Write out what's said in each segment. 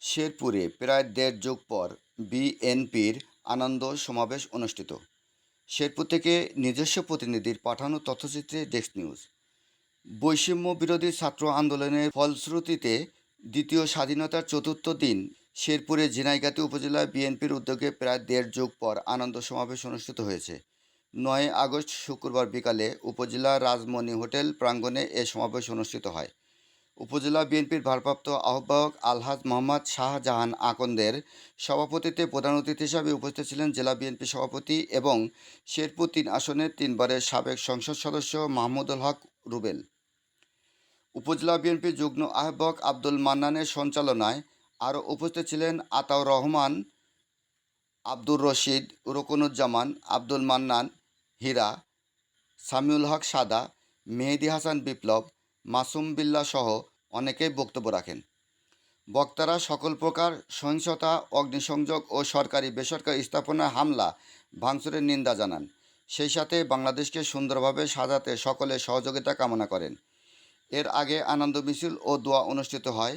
শেরপুরে প্রায় দেড় যুগ পর বিএনপির আনন্দ সমাবেশ অনুষ্ঠিত। শেরপুর থেকে নিজস্ব প্রতিনিধির পাঠানো তথ্যচিত্রে ডেস্ক নিউজ। বৈষম্য বিরোধী ছাত্র আন্দোলনের ফলশ্রুতিতে দ্বিতীয় স্বাধীনতার চতুর্থ দিন শেরপুরে ঝিনাইগাতী উপজেলায় বিএনপির উদ্যোগে প্রায় দেড় যুগ পর আনন্দ সমাবেশ অনুষ্ঠিত হয়েছে। ৯ আগস্ট শুক্রবার বিকালে উপজেলা রাজমণি হোটেল প্রাঙ্গণে এ সমাবেশ অনুষ্ঠিত হয়। উপজেলা বিএনপির ভারপ্রাপ্ত আহ্বায়ক আলহাজ মোহাম্মদ শাহজাহান আকন্দের সভাপতিত্বে প্রধান অতিথি হিসাবে উপস্থিত ছিলেন জেলা বিএনপি সভাপতি এবং শেরপুর ৩ আসনের ৩ বারের সাবেক সংসদ সদস্য মাহমুদুল হক রুবেল। উপজেলা বিএনপির যুগ্ম আহ্বায়ক আব্দুল মান্নানের সঞ্চালনায় আরও উপস্থিত ছিলেন আতাউর রহমান, আব্দুর রশিদ, রুকনুজ্জামান, আব্দুল মান্নান, হীরা, সামিউল হক সাদা, মেহেদী হাসান বিপ্লব, মাসুম বিল্লাহ সহ অনেকেই বক্তব্য রাখেন। বক্তারা সকল প্রকার সহিংসতা, অগ্নিসংযোগ ও সরকারি বেসরকারি স্থাপনায় হামলা ভাঙচুরের নিন্দা জানান। সেই সাথে বাংলাদেশকে সুন্দরভাবে সাজাতে সকলের সহযোগিতা কামনা করেন। এর আগে আনন্দ মিছিল ও দোয়া অনুষ্ঠিত হয়।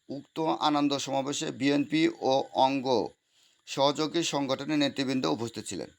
উক্ত আনন্দ সমাবেশে বিএনপি ও অঙ্গ সহযোগী সংগঠনের নেতৃবৃন্দ উপস্থিত ছিলেন।